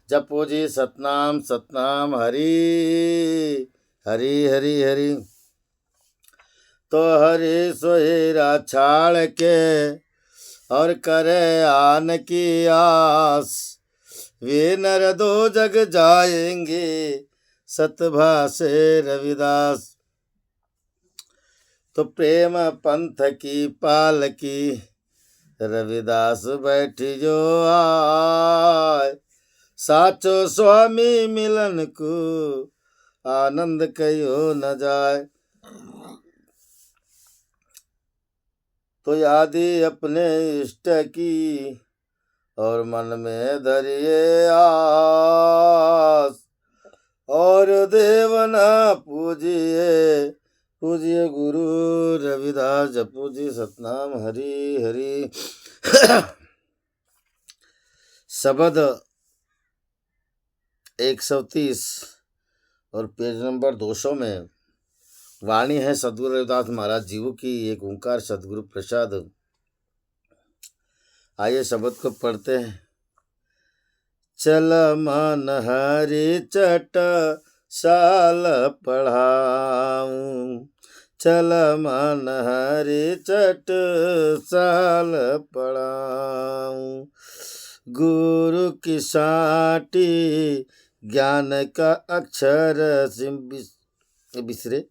जपो जी सतनाम सतनाम हरि हरि हरि हरि। तो हरि सोहेरा छाड़ के और करे आन की आस, वे नर दो जग जाएंगे सतभा से रविदास। तो प्रेम पंथ की पालकी रविदास बैठी जो आए, साचो स्वामी मिलन को आनंद कयो न जाए। तो यादी अपने इष्ट की और मन में धरिए आस, और देवना पूजिए पूजिए गुरु रविदास। जपो जी सतनाम हरि हरि। शब्द 130 और पेज नंबर 200 में वाणी है सदगुरु रविदास महाराज जीव की। एक ओंकार सदगुरु प्रसाद। आइए शब्द को पढ़ते हैं। चल मन हरि चट साल पढ़ाऊं, चल मन हरि चट साल पढ़ाऊं। गुरु की साटी ज्ञान का अक्षर बिसरे,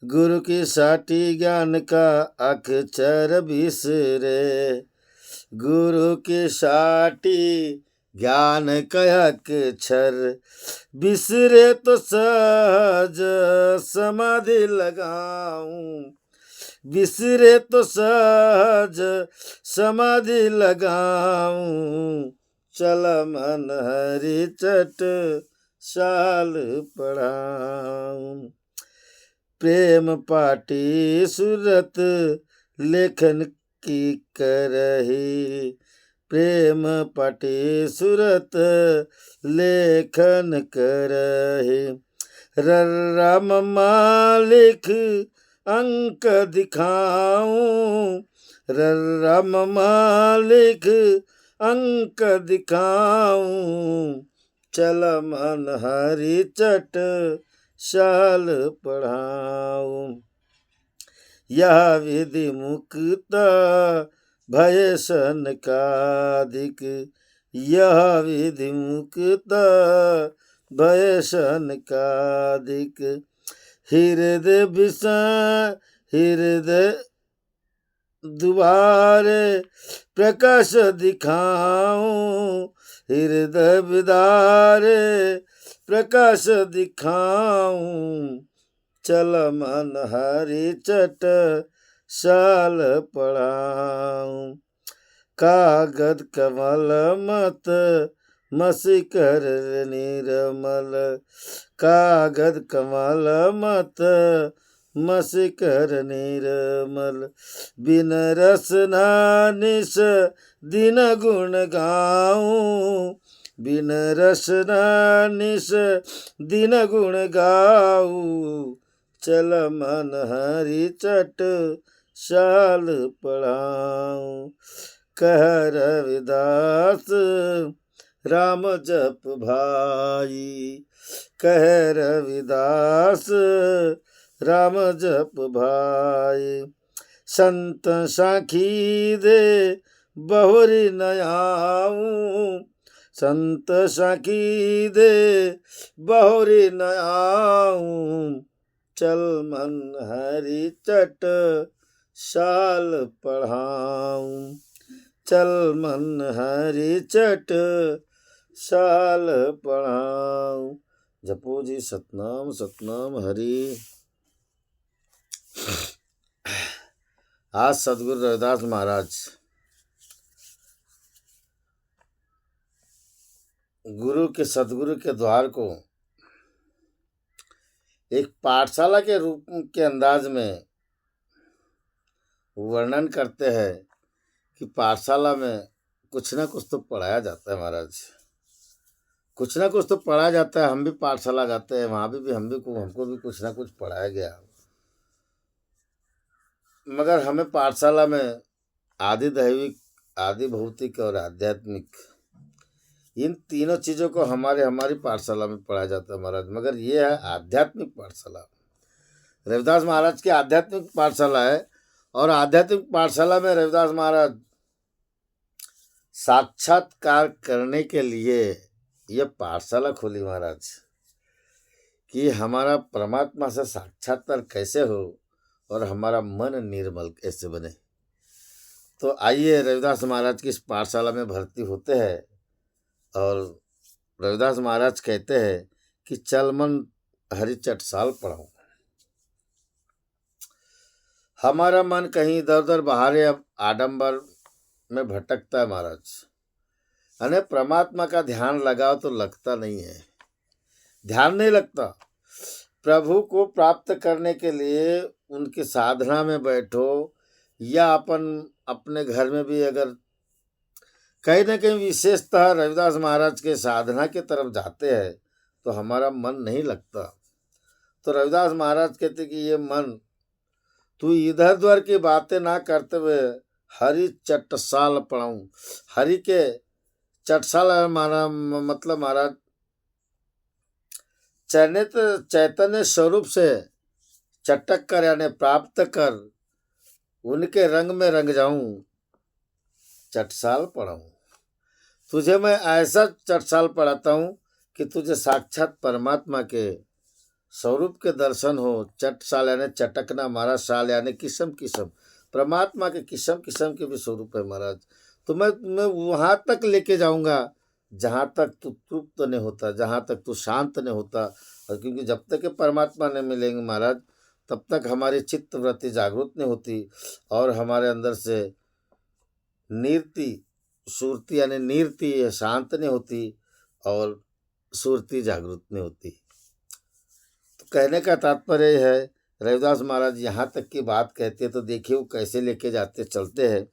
गुरु की साटी ज्ञान का अक्षर बिसरे। गुरु की साटी ज्ञान का अक्षर बिसरे, तो सहज समाधि लगाऊं, बिसरे तो सहज समाधि लगाऊं। चल मन हरि चट साल पढ़ाऊं। प्रेम पाटी सूरत लेखन की करही, प्रेम पाटी सूरत लेखन करही। राम मालिक अंक दिखाऊं, राम मालिक अंक दिखाऊं। चल मन हरि चट साल पढ़ाऊं। यह विधि मुक्त भय सन कादिक, यह विधि मुक्त भय सन कादिक। हृदय विषय हृदय द्वारे प्रकाश दिखाऊं, हृदय विदारे प्रकाश दिखाऊं। चल मन हरि चट साल पढ़ाऊं। कागद कमल मत मसी कर निर्मल, कागद कमल मत मसी कर निर्मल। बिन रसना निस दिन गुण गाऊं, बिन रसना निस दिन गुण गाऊं। चल मन हरि चट साल पढ़ाऊं। कह रविदास राम जप भाई, कह रविदास राम जप भाई। संत साखी दे बहुरी न आऊं, संत साखी दे बहुरी न आऊं। चल मन हरि चट साल पढ़ाऊं, चल मन हरि चट साल पढ़ाऊं। जपो जी सतनाम सतनाम हरि। आज सदगुरु रविदास महाराज गुरु के सदगुरु के द्वार को एक पाठशाला के रूप के अंदाज में वर्णन करते हैं कि पाठशाला में कुछ ना कुछ तो पढ़ाया जाता है महाराज, कुछ ना कुछ तो पढ़ाया जाता है। हम भी पाठशाला जाते हैं, वहाँ भी हमको भी कुछ ना कुछ पढ़ाया गया। मगर हमें पाठशाला में आदि दैविक, आदि भौतिक और आध्यात्मिक इन तीनों चीज़ों को हमारी पाठशाला में पढ़ाया जाता है महाराज। मगर ये है आध्यात्मिक पाठशाला। रविदास महाराज की आध्यात्मिक पाठशाला है, और आध्यात्मिक पाठशाला में रविदास महाराज साक्षात्कार करने के लिए ये पाठशाला खोली महाराज, कि हमारा परमात्मा से साक्षात्कार कैसे हो और हमारा मन निर्मल कैसे बने। तो आइए रविदास महाराज की इस पाठशाला में भर्ती होते हैं, और रविदास महाराज कहते हैं कि चल मन हरि चटसाल पढ़ाऊं। हमारा मन कहीं इधर उधर बाहर अब आडंबर में भटकता है महाराज, अने परमात्मा का ध्यान लगाओ तो लगता नहीं है, ध्यान नहीं लगता। प्रभु को प्राप्त करने के लिए उनकी साधना में बैठो, या अपन अपने घर में भी अगर कहीं ना कहीं विशेषतः रविदास महाराज के साधना की तरफ जाते हैं तो हमारा मन नहीं लगता। तो रविदास महाराज कहते कि ये मन तू इधर उधर की बातें ना करते हुए हरि चटसाल पढ़ाऊं। हरि के चटसाल हमारा मतलब महाराज चैतन्य स्वरूप से चटक कर यानी प्राप्त कर उनके रंग में रंग जाऊं, चटसाल पढ़ाऊं। तुझे मैं ऐसा चटसाल पढ़ाता हूं कि तुझे साक्षात परमात्मा के स्वरूप के दर्शन हो। चटसाल यानी चटकना महाराज, साल यानी किस्म किस्म, परमात्मा के किस्म किस्म के भी स्वरूप है महाराज। तो मैं वहाँ तक लेके जाऊंगा जहाँ तक तू तृप्त नहीं होता, जहाँ तक तू शांत नहीं होता। और क्योंकि जब तक के परमात्मा नहीं मिलेंगे महाराज, तब तक हमारी चित्त वृत्ति जागृत नहीं होती, और हमारे अंदर से नीरति सुरति यानी नीरति शांत नहीं होती, और सुरति जागृत नहीं होती। तो कहने का तात्पर्य है, रविदास महाराज यहाँ तक की बात कहते हैं तो देखिए वो कैसे लेके जाते चलते हैं।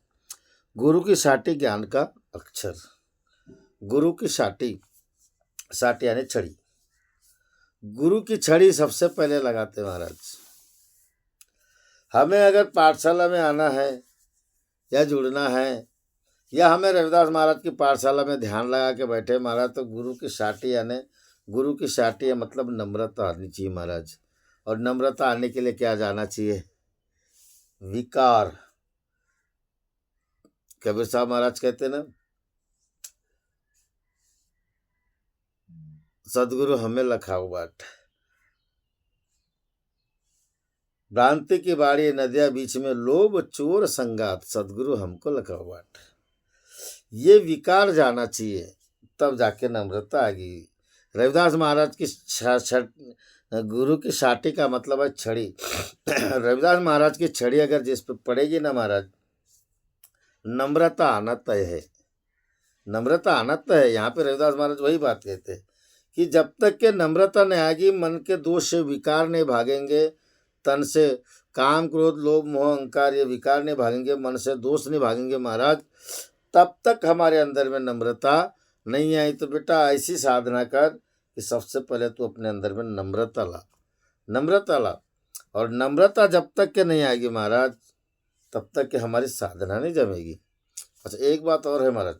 गुरु की साटी ज्ञान का अक्षर। गुरु की साटी, साटी यानी छड़ी। गुरु की छड़ी सबसे पहले लगाते महाराज। हमें अगर पाठशाला में आना है या जुड़ना है, या हमें रविदास महाराज की पाठशाला में ध्यान लगा के बैठे महाराज, तो गुरु की साटी यानी गुरु की साटी है मतलब नम्रता आनी चाहिए महाराज। और नम्रता आने के लिए क्या जाना चाहिए? विकार। कबीर साहब महाराज कहते ना, सदगुरु हमें लखाओ बाट, भ्रांति की बाड़ी नदिया बीच में लोभ चोर संगात, सदगुरु हमको लखाओ बाट। ये विकार जाना चाहिए, तब जाके नम्रता आ गई। रविदास महाराज की गुरु की साटी का मतलब है छड़ी। रविदास महाराज की छड़ी अगर जिस पे पड़ेगी ना महाराज, नम्रता आना तय है। नम्रता आना तय है। यहाँ पे रविदास महाराज वही बात कहते हैं कि जब तक के नम्रता नहीं आएगी, मन के दोष से विकार नहीं भागेंगे, तन से काम क्रोध लोभ मोह अहंकार ये विकार नहीं भागेंगे, मन से दोष नहीं भागेंगे महाराज, तब तक हमारे अंदर में नम्रता नहीं आई। तो बेटा ऐसी साधना कर कि सबसे पहले तू अपने अंदर में नम्रता ला, नम्रता ला। और नम्रता जब तक के नहीं आएगी महाराज, तब तक के हमारी साधना नहीं जमेगी। अच्छा एक बात और है महाराज,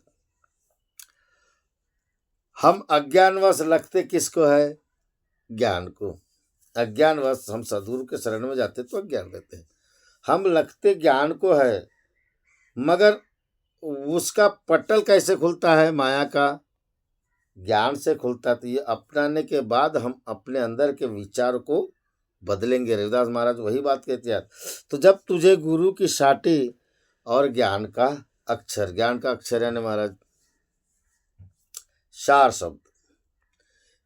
हम अज्ञानवश लगते किसको है? ज्ञान को। अज्ञानवश हम सदगुरु के शरण में जाते तो अज्ञान रहते हैं, हम लगते ज्ञान को है। मगर उसका पटल कैसे खुलता है? माया का ज्ञान से खुलता है। तो ये अपनाने के बाद हम अपने अंदर के विचार को बदलेंगे। रविदास महाराज वही बात कहते हैं। तो जब तुझे गुरु की साटी और ज्ञान का अक्षर, ज्ञान का अक्षर यानी महाराज सार शब्द,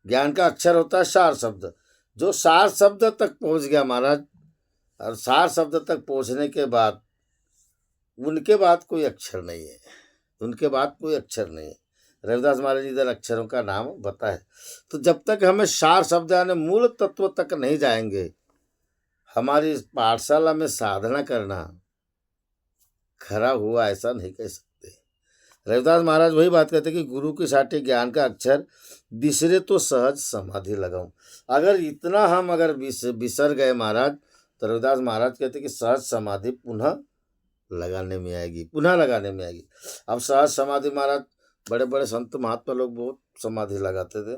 ज्ञान का अक्षर होता है सार शब्द। जो सार शब्द तक पहुंच गया महाराज, और सार शब्द तक पहुंचने के बाद उनके बाद कोई अक्षर नहीं है, उनके बाद कोई अक्षर नहीं है। रविदास महाराज इधर अक्षरों का नाम बताए। तो जब तक हमें सार शब्द यानी मूल तत्व तक नहीं जाएंगे, हमारी पाठशाला में साधना करना खरा हुआ ऐसा नहीं कह सकते। रविदास महाराज वही बात कहते कि गुरु की साटी ज्ञान का अक्षर, बिसरे तो सहज समाधि लगाऊं। अगर इतना हम अगर बिसर गए महाराज, तो रविदास महाराज कहते कि सहज समाधि पुनः लगाने में आएगी, पुनः लगाने में आएगी। अब सहज समाधि महाराज बड़े बड़े संत महात्मा लोग बहुत समाधि लगाते थे।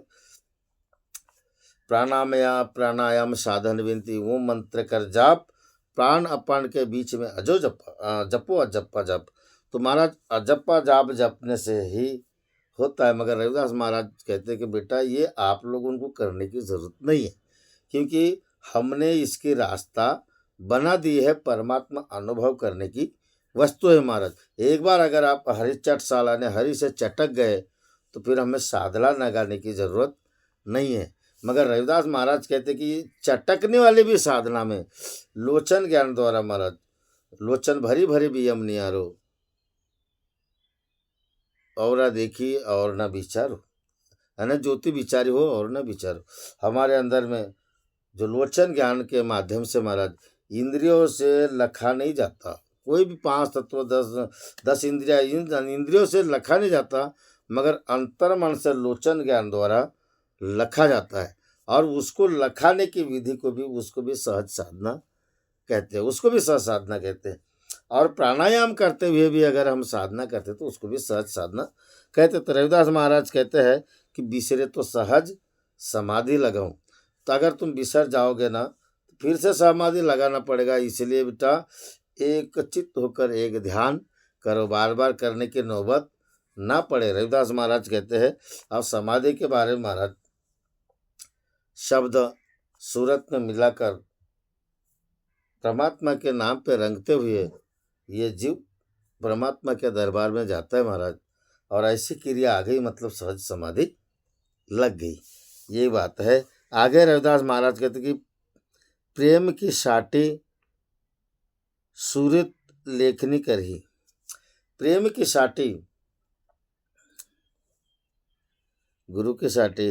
प्राणायाम साधन विनती ओम मंत्र कर जाप, प्राण अपान के बीच में अजो जपो अजप्पा जप। तो महाराज अजप्पा जाप जपने से ही होता है, मगर रविदास महाराज कहते हैं कि बेटा ये आप लोगों को करने की जरूरत नहीं है, क्योंकि हमने इसकी रास्ता बना दी है परमात्मा अनुभव करने की वस्तु है महाराज। एक बार अगर आप हरि चट सालाने हरि से चटक गए तो फिर हमें साधना लगाने की जरूरत नहीं है। मगर रविदास महाराज कहते कि चटकने वाले भी साधना में लोचन ज्ञान द्वारा महाराज, लोचन भरी भरी भी यम नियारो और देखी और न विचारो, है ना, ज्योति विचारी हो और न विचारो। हमारे अंदर में जो लोचन ज्ञान के माध्यम से महाराज इंद्रियों से लखा नहीं जाता, कोई भी 5 तत्व 10 इंद्रिया इंद्रियों से लखा नहीं जाता, मगर अंतर मन से लोचन ज्ञान द्वारा लखा जाता है। और उसको लखाने की विधि को भी उसको भी सहज साधना कहते हैं, उसको भी सहज साधना कहते हैं। और प्राणायाम करते हुए भी अगर हम साधना करते तो उसको भी सहज साधना कहते। तो रविदास महाराज कहते हैं कि बिसरे तो सहज समाधि लगाऊं। तो अगर तुम बिसर जाओगे ना तो फिर से समाधि लगाना पड़ेगा। इसलिए बेटा एक चित्त होकर एक ध्यान करो, बार बार करने की नौबत ना पड़े। रविदास महाराज कहते हैं। अब समाधि के बारे में महाराज शब्द सूरत में मिलाकर परमात्मा के नाम पे रंगते हुए ये जीव परमात्मा के दरबार में जाता है महाराज। और ऐसी क्रिया आ गई, मतलब सहज समाधि लग गई, ये बात है। आगे रविदास महाराज कहते कि प्रेम की साटी सूरत लेखनी करही। प्रेम की साटी, गुरु की साटी,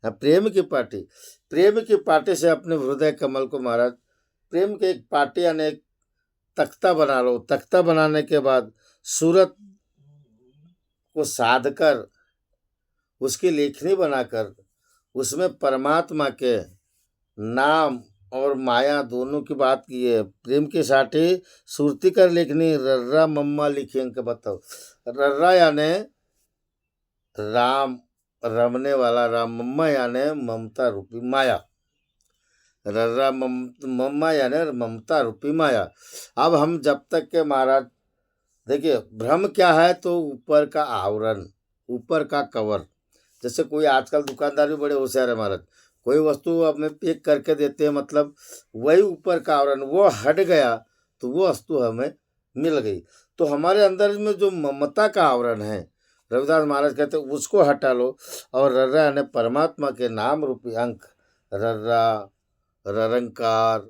हाँ प्रेम की पार्टी। प्रेम की पार्टी से अपने हृदय कमल को महाराज, प्रेम के एक पार्टी यानी एक तख्ता बना लो। तख्ता बनाने के बाद सूरत को साध कर उसकी लेखनी बनाकर उसमें परमात्मा के नाम और माया दोनों की बात की है। प्रेम की साटी सुरती कर लेखनी, रर्रा मम्मा लिखी अंक बताओ। रर्रा यानी राम, रमने वाला राम, मम्मा यानी ममता रूपी माया, रर्रा मम्मा यानी ममता रूपी माया। अब हम जब तक के महाराज देखिए भ्रम क्या है, तो ऊपर का आवरण, ऊपर का कवर। जैसे कोई आजकल दुकानदार भी बड़े होशियार है महाराज, कोई वस्तु हमें पैक करके देते हैं, मतलब वही ऊपर का आवरण वो हट गया तो वो वस्तु हमें मिल गई। तो हमारे अंदर में जो ममता का आवरण है, रविदास महाराज कहते हैं उसको हटा लो। और रर्रा यानी परमात्मा के नाम रूपी अंक, रर्रा, ररंकार,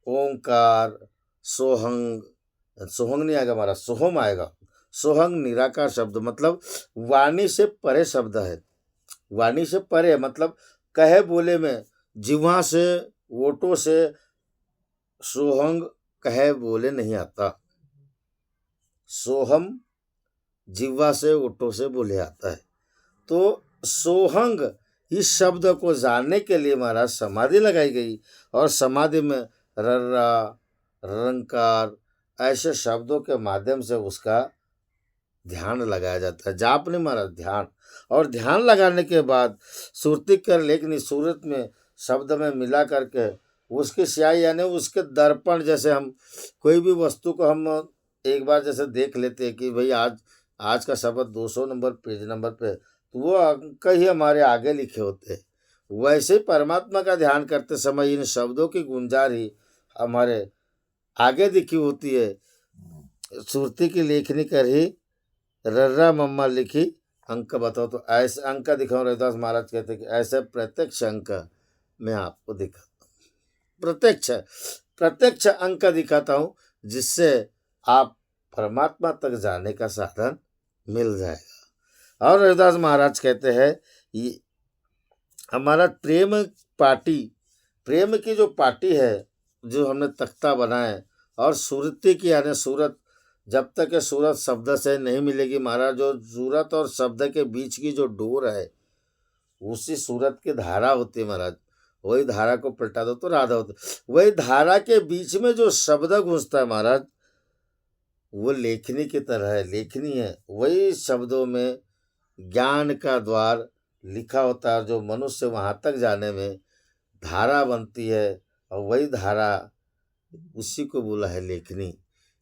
ओंकार, सोहंग, सोहंग नहीं आएगा हमारा, सोहम आएगा। सोहंग निराकार शब्द, मतलब वाणी से परे शब्द है। वाणी से परे मतलब कहे बोले में, जिह्वा से ओटों से सोहंग कहे बोले नहीं आता। सोहम जिह्वा से ओटों से बोले आता है। तो सोहंग इस शब्द को जानने के लिए महाराज समाधि लगाई गई। और समाधि में रर्रा, रंकार ऐसे शब्दों के माध्यम से उसका ध्यान लगाया जाता है। जाप नहीं महाराज, ध्यान। और ध्यान लगाने के बाद सुरती कर लेकिन सूरत में शब्द में मिला करके उसकी स्याही यानी उसके दर्पण, जैसे हम कोई भी वस्तु को हम एक बार जैसे देख लेते हैं कि भाई आज का शब्द 200 नंबर पेज नंबर पे, तो वो अंक ही हमारे आगे लिखे होते हैं। वैसे ही परमात्मा का ध्यान करते समय इन शब्दों की गुंजार ही हमारे आगे दिखी होती है। सुरती की लेखनी कर ही रर्रा मम्मा लिखी अंक बताओ। तो ऐसे अंक दिखाऊं, रविदास महाराज कहते हैं कि ऐसे प्रत्यक्ष अंक मैं आपको दिखाता हूँ, प्रत्यक्ष अंक दिखाता हूँ, जिससे आप परमात्मा तक जाने का साधन मिल जाएगा। और रविदास महाराज कहते हैं ये हमारा प्रेम पार्टी, प्रेम की जो पार्टी है जो हमने तख्ता बनाए, और सूरती की यानी सूरत, जब तक ये सूरत शब्द से नहीं मिलेगी महाराज, जो सूरत और शब्द के बीच की जो डोर है उसी सूरत की धारा होती है महाराज। वही धारा को पलटा दो तो राधा होती। वही धारा के बीच में जो शब्द गूंजता है महाराज, वो लेखनी की तरह है, लेखनी है। वही शब्दों में ज्ञान का द्वार लिखा होता है, जो मनुष्य वहाँ तक जाने में धारा बनती है, और वही धारा उसी को बोला है लेखनी,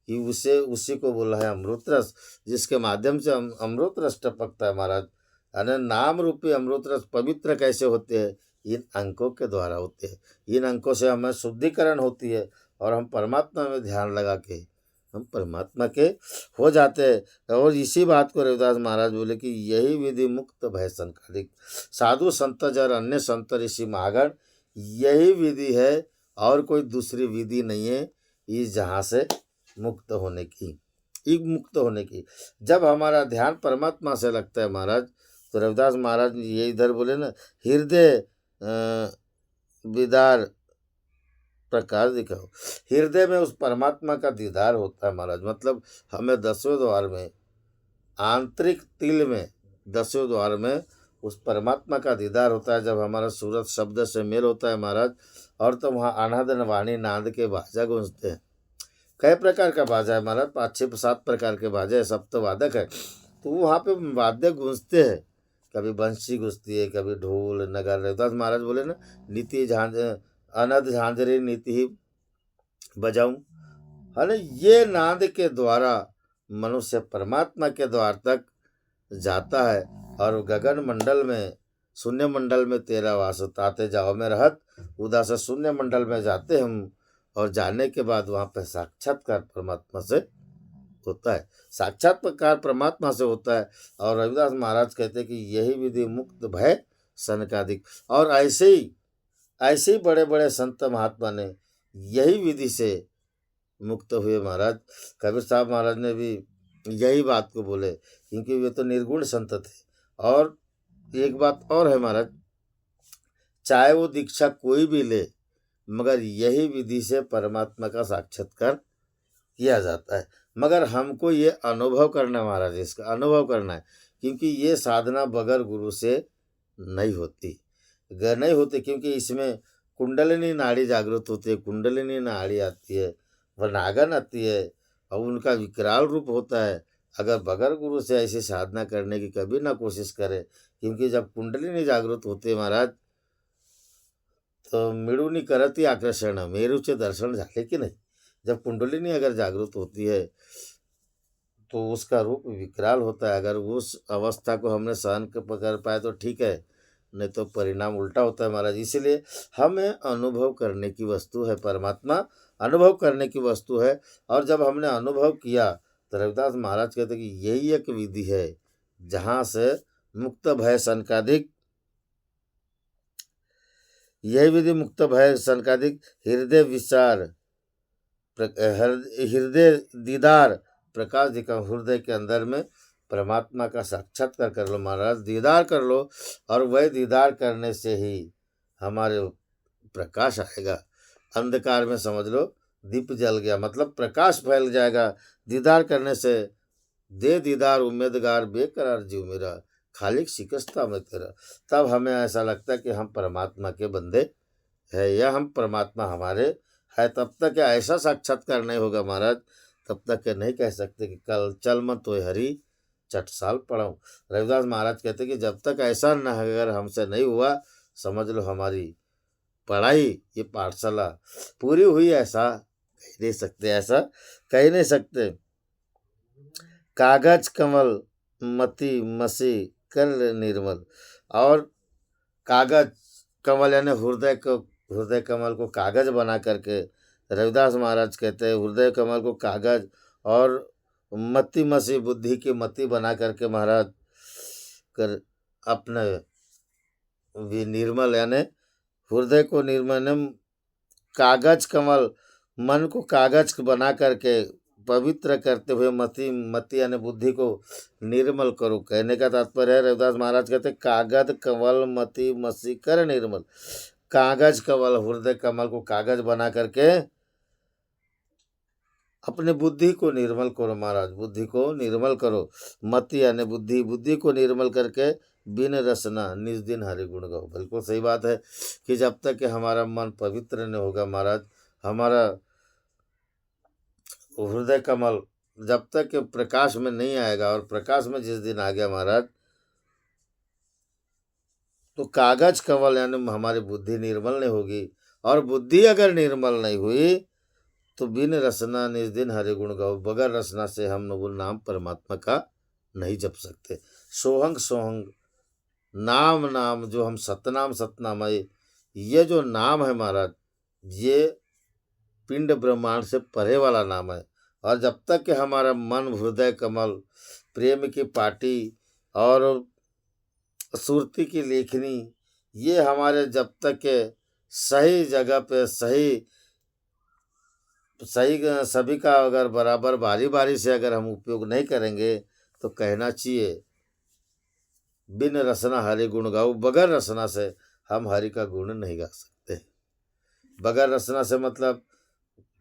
कि उसी को बोला है अमृत रस, जिसके माध्यम से अमृत रस टपकता है महाराज। यानी नाम रूपी अमृत रस पवित्र कैसे होते हैं? इन अंकों के द्वारा होते हैं। इन अंकों से हमें शुद्धिकरण होती है, और हम परमात्मा में ध्यान लगा के हम परमात्मा के हो जाते हैं। और इसी बात को रविदास महाराज बोले कि यही विधि मुक्त भय संकालिक, साधु संत जर अन्य संत ऋषि महागण, यही विधि है, और कोई दूसरी विधि नहीं है इस जहाँ से मुक्त होने की, मुक्त होने की। जब हमारा ध्यान परमात्मा से लगता है महाराज, तो रविदास महाराज ये इधर बोले ना, हृदय दीदार प्रकाश दिखाओ। हृदय में उस परमात्मा का दीदार होता है महाराज। मतलब हमें दसवें द्वार में, आंतरिक तिल में, दसवें द्वार में उस परमात्मा का दीदार होता है, जब हमारा सूरत शब्द से मेल होता है महाराज। और तो वहाँ अनादन वाणी नाद के बाजा गूंजते हैं। कई प्रकार का बाजा है महाराज, 5-6-7 प्रकार के बाजा है, सप्तवादक है। तो वहाँ पे वाद्य गूंजते हैं, कभी बंसी गूंजती है, कभी ढोल नगार। रविदास महाराज बोले ना, नीति अनद झांझरी नीति बजाऊं, है ना। ये नाद के द्वारा मनुष्य परमात्मा के द्वार तक जाता है। और गगन मंडल में, शून्य मंडल में तेरा वास, ताते जाओ में रहत उदास, शून्य मंडल में जाते हम, और जाने के बाद वहाँ पे साक्षात्कार परमात्मा से होता है, साक्षात्कार परमात्मा से होता है। और रविदास महाराज कहते हैं कि यही विधि मुक्त भय सनकादिक। और ऐसे ही बड़े बड़े संत महात्मा ने यही विधि से मुक्त हुए महाराज। कबीर साहब महाराज ने भी यही बात को बोले, क्योंकि वे तो निर्गुण संत थे। और एक बात और है महाराज, चाहे वो दीक्षा कोई भी ले, मगर यही विधि से परमात्मा का साक्षात्कार किया जाता है। मगर हमको ये अनुभव करना है महाराज, इसका अनुभव करना है, क्योंकि ये साधना बगैर गुरु से नहीं होती, क्योंकि इसमें कुंडलिनी नाड़ी जागृत होती है, कुंडलिनी नाड़ी आती है, वनागन आती है, और उनका विकराल रूप होता है। अगर बगैर गुरु से ऐसी साधना करने की कभी ना कोशिश करे, क्योंकि जब कुंडलिनी जागृत होती है महाराज, तो मिळूनी करती आकर्षण, मेरूचे दर्शन झाले की नहीं। जब कुंडलिनी अगर जागृत होती है तो उसका रूप विकराल होता है। अगर उस अवस्था को हमने सहन कर पाए तो ठीक है, नहीं तो परिणाम उल्टा होता है महाराज। इसलिए हमें अनुभव करने की वस्तु है परमात्मा, अनुभव करने की वस्तु है। और जब हमने अनुभव किया तो रविदास महाराज कहते कि यही एक विधि है जहाँ से मुक्त भय सनकादिक, यही विधि मुक्त भय सनकादिक, हृदय विचार, हृदय दीदार प्रकाश दिखा। हृदय के अंदर में परमात्मा का साक्षात्कार कर लो महाराज, दीदार कर लो। और वह दीदार करने से ही हमारे प्रकाश आएगा। अंधकार में समझ लो दीप जल गया, मतलब प्रकाश फैल जाएगा। दीदार करने से दे दीदार उम्मीदगार बेकरार जीव मेरा, खालिक शिकस्ता में तेरा। तब हमें ऐसा लगता है कि हम परमात्मा के बंदे है, या हम परमात्मा हमारे है। तब तक ऐसा साक्षात्कार नहीं होगा महाराज, तब तक नहीं कह सकते कि कल चल मत तो हरी चटसाल पढ़ाऊँ। रविदास महाराज कहते कि जब तक ऐसा न अगर हमसे नहीं हुआ, समझ लो हमारी पढ़ाई, ये पाठशाला पूरी हुई, ऐसा कह नहीं सकते, ऐसा कह नहीं सकते। कागज कमल मति मसी कर निर्मल। और कागज कमल यानी हृदय कमल को कागज बना करके, रविदास महाराज कहते हैं हृदय कमल को कागज, और मति मसी बुद्धि की मति बना करके महाराज कर अपने भी निर्मल, यानी हृदय को निर्मल, कागज कमल मन को कागज बना करके पवित्र करते हुए मति यानी बुद्धि को निर्मल करो। कहने का तात्पर्य है, रविदास महाराज कहते कागज कमल मति मसी कर निर्मल। कागज कमल, हृदय कमल को कागज बना करके अपने बुद्धि को निर्मल करो महाराज, बुद्धि को निर्मल करो। मति यानी बुद्धि, बुद्धि को निर्मल करके बिन रसना निज दिन हरि गुण गाओ। बिल्कुल सही बात है कि जब तक कि हमारा मन पवित्र नहीं होगा महाराज, हमारा हृदय कमल जब तक प्रकाश में नहीं आएगा, और प्रकाश में जिस दिन आ गया महाराज, तो कागज कंवल यानी हमारी बुद्धि निर्मल नहीं होगी, और बुद्धि अगर निर्मल नहीं हुई तो बिन रसना निज दिन हरि गुण गाओ, बगैर रसना से हम वो नाम परमात्मा का नहीं जप सकते। सोहंग सोहंग नाम नाम जो हम सतनाम सतनाम है, ये जो नाम है महाराज, ये पिंड ब्रह्मांड से परे वाला नाम है। और जब तक कि हमारा मन हृदय कमल प्रेम की पाटी और सुरती की लेखनी, ये हमारे जब तक के सही जगह पे सही सही सभी का अगर बराबर बारी बारी से अगर हम उपयोग नहीं करेंगे तो कहना चाहिए बिन रसना हरि गुण गाओ, बगैर रसना से हम हरि का गुण नहीं गा सकते। बगैर रसना से मतलब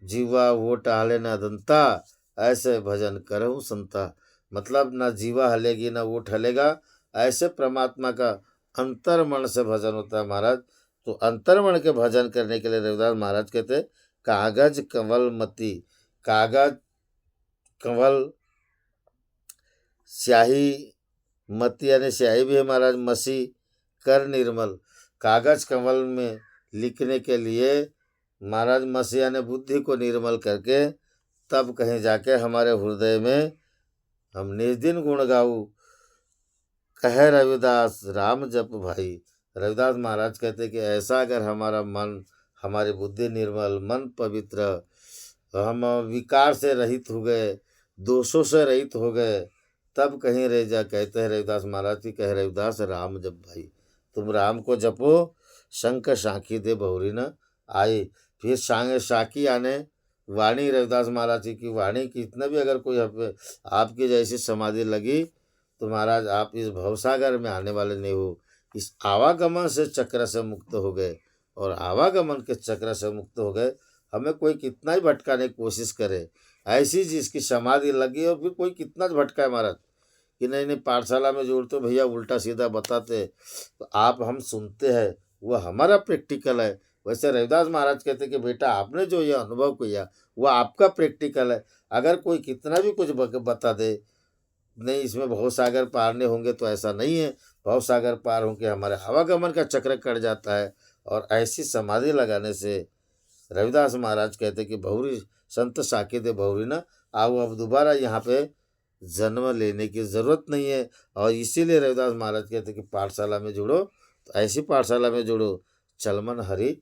जीवा वो टहले न दंता, ऐसे भजन करहु संता। मतलब ना जीवा हलेगी ना वो हलेगा, ऐसे परमात्मा का अंतर्मन से भजन होता है महाराज। तो अंतर्मन के भजन करने के लिए रविदास महाराज कहते कागज कंवल मति, कागज कंवल स्याही, मति यानी स्याही भी है महाराज, मसी कर निर्मल। कागज कंवल में लिखने के लिए महाराज मसी यानी बुद्धि को निर्मल करके तब कहीं जाके हमारे हृदय में हम निज दिन गुण गाऊ, कहे रविदास राम जप भाई। रविदास महाराज कहते कि ऐसा अगर हमारा मन, हमारी बुद्धि निर्मल, मन पवित्र, हम विकार से रहित हो गए, दोषों से रहित हो गए, तब कहीं रह जा। कहते हैं रविदास महाराज की, कहे रविदास राम जप भाई, तुम राम को जपो, शंख साखी दे बहुरी न आई। फिर साखी आने वाणी, रविदास महाराज जी की वाणी की इतना भी अगर कोई आपकी जैसी समाधि लगी तो महाराज आप इस भवसागर में आने वाले नहीं हो। इस आवागमन से चक्र से मुक्त हो गए, और आवागमन के चक्र से मुक्त हो गए। हमें कोई कितना ही भटकाने की कोशिश करे, ऐसी जिसकी समाधि लगी और फिर कोई कितना भटकाए महाराज कि नहीं नहीं पाठशाला में जोड़ते भैया उल्टा सीधा बताते, तो आप हम सुनते हैं, वह हमारा प्रैक्टिकल है। वैसे रविदास महाराज कहते कि बेटा आपने जो ये अनुभव किया वह आपका प्रैक्टिकल है। अगर कोई कितना भी कुछ बता दे, नहीं इसमें भवसागर पार नहीं होंगे, तो ऐसा नहीं है। भवसागर पार होकर हमारे आवागमन का चक्र कट जाता है। और ऐसी समाधि लगाने से रविदास महाराज कहते कि बहुरी संत साके दे बहुरी ना आओ, अब दोबारा यहाँ पे जन्म लेने की ज़रूरत नहीं है। और इसीलिए रविदास महाराज कहते कि पाठशाला में जुड़ो, तो ऐसी पाठशाला में जुड़ो चलमन हरि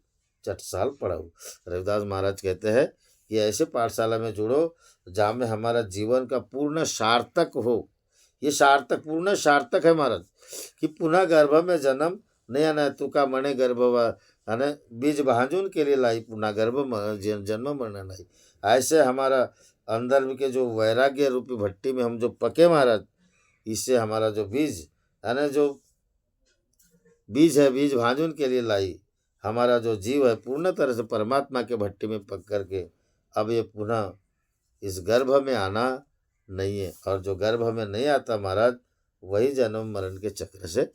चटसाल पढ़ाओ। रविदास महाराज कहते हैं कि ऐसे पाठशाला में जुड़ो जहाँ में हमारा जीवन का पूर्ण सार्थक हो। ये सार्थक, पूर्ण सार्थक है महाराज कि पुनः गर्भ में जन्म नया नया तुका मणे गर्भवा अने बीज भांजुन के लिए लाई, पुनः गर्भ जन्म मरना नहीं। ऐसे हमारा अंदर के जो वैराग्य रूपी भट्टी में हम जो पके महाराज, इससे हमारा जो बीज यानी जो बीज है, बीज भांजुन के लिए लाई, हमारा जो जीव है पूर्ण तरह से परमात्मा के भट्टी में पक करके अब ये पुनः इस गर्भ में आना नहीं है। और जो गर्भ में नहीं आता महाराज, वही जन्म मरण के चक्र से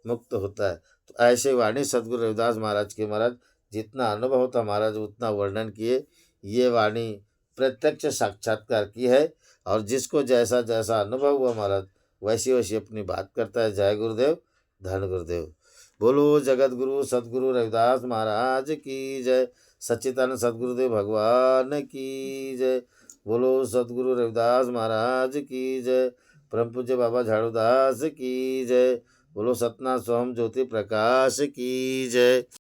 मुक्त होता है। तो ऐसे वाणी सदगुरु रविदास महाराज के महाराज जितना अनुभव होता महाराज उतना वर्णन किए। ये वाणी प्रत्यक्ष साक्षात्कार की है, और जिसको जैसा जैसा अनुभव हुआ महाराज वैसी वैसी अपनी बात करता है। जय गुरुदेव, धन गुरुदेव। बोलो जगत गुरु सदगुरु रविदास महाराज की जय। सच्चिदानंद सदगुरुदेव भगवान की जय। बोलो सदगुरु रविदास महाराज की जय। परम पूज्य बाबा झाड़ूदास की जय। बोलो सतना सोहम ज्योति प्रकाश की जय।